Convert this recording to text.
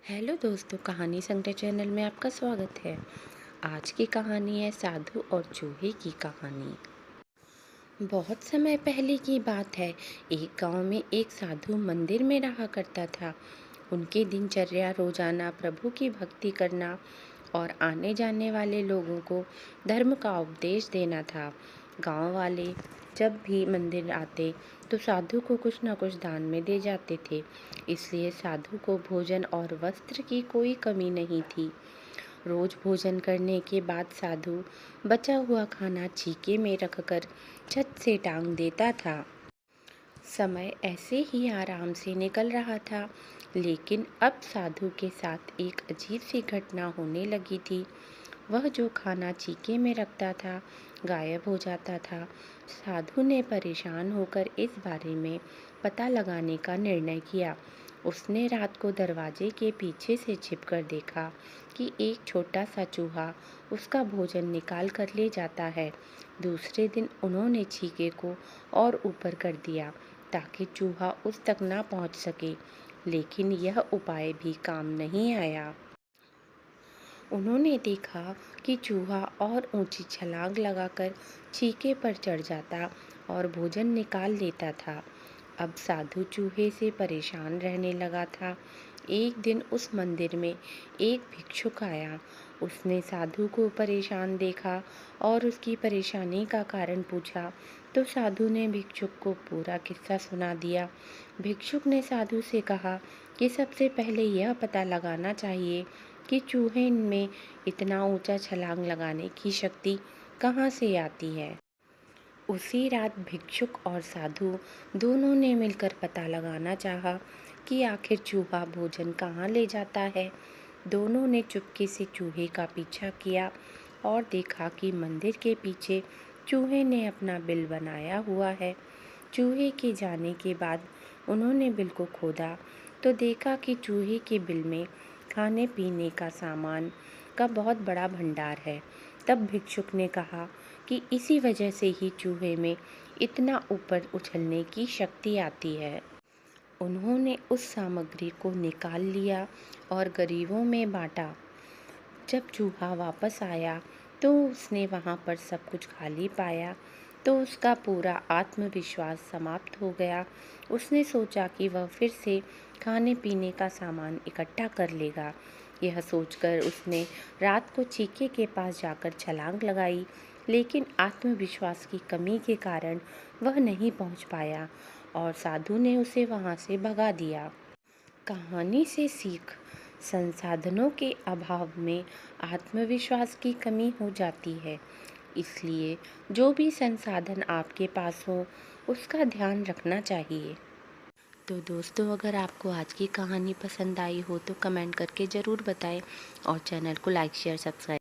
Hello दोस्तों, कहानी संग्रह चैनल में आपका स्वागत है। आज की कहानी है साधु और चूहे की कहानी। बहुत समय पहले की बात है। एक गांव में एक साधु मंदिर में रहा करता था। उनकी दिनचर्या रोजाना प्रभु की भक्ति करना और आने जाने वाले लोगों को धर्म का उपदेश देना था। गांव वाले जब भी मंदिर आते तो साधु को कुछ न कुछ दान में दे जाते थे। इसलिए साधु को भोजन और वस्त्र की कोई कमी नहीं थी। रोज भोजन करने के बाद साधु बचा हुआ खाना छीके में रखकर छत से टांग देता था। समय ऐसे ही आराम से निकल रहा था, लेकिन अब साधु के साथ एक अजीब सी घटना होने लगी थी। वह जो खाना छीके में रखता था गायब हो जाता था। साधु ने परेशान होकर इस बारे में पता लगाने का निर्णय किया। उसने रात को दरवाजे के पीछे से छिपकर देखा कि एक छोटा सा चूहा उसका भोजन निकाल कर ले जाता है। दूसरे दिन उन्होंने छीके को और ऊपर कर दिया ताकि चूहा उस तक ना पहुंच सके, लेकिन यह उपाय भी काम नहीं आया। उन्होंने देखा कि चूहा और ऊंची छलांग लगाकर छीके पर चढ़ जाता और भोजन निकाल लेता था। अब साधु चूहे से परेशान रहने लगा था। एक दिन उस मंदिर में एक भिक्षुक आया। उसने साधु को परेशान देखा और उसकी परेशानी का कारण पूछा, तो साधु ने भिक्षुक को पूरा किस्सा सुना दिया। भिक्षुक ने साधु से कहा कि सबसे पहले यह पता लगाना चाहिए कि चूहे में इतना ऊंचा छलांग लगाने की शक्ति कहाँ से आती है। उसी रात भिक्षुक और साधु दोनों ने मिलकर पता लगाना चाहा कि आखिर चूहा भोजन कहाँ ले जाता है। दोनों ने चुपके से चूहे का पीछा किया और देखा कि मंदिर के पीछे चूहे ने अपना बिल बनाया हुआ है। चूहे के जाने के बाद उन्होंने बिल को खोदा तो देखा कि चूहे के बिल में खाने पीने का सामान का बहुत बड़ा भंडार है। तब भिक्षुक ने कहा कि इसी वजह से ही चूहे में इतना ऊपर उछलने की शक्ति आती है। उन्होंने उस सामग्री को निकाल लिया और गरीबों में बांटा। जब चूहा वापस आया तो उसने वहाँ पर सब कुछ खाली पाया तो उसका पूरा आत्मविश्वास समाप्त हो गया। उसने सोचा कि वह फिर से खाने पीने का सामान इकट्ठा कर लेगा। यह सोचकर उसने रात को चीके के पास जाकर छलांग लगाई, लेकिन आत्मविश्वास की कमी के कारण वह नहीं पहुंच पाया और साधु ने उसे वहां से भगा दिया। कहानी से सीख: संसाधनों के अभाव में आत्मविश्वास की कमी हो जाती है, इसलिए जो भी संसाधन आपके पास हो उसका ध्यान रखना चाहिए। तो दोस्तों, अगर आपको आज की कहानी पसंद आई हो तो कमेंट करके ज़रूर बताएं और चैनल को लाइक शेयर सब्सक्राइब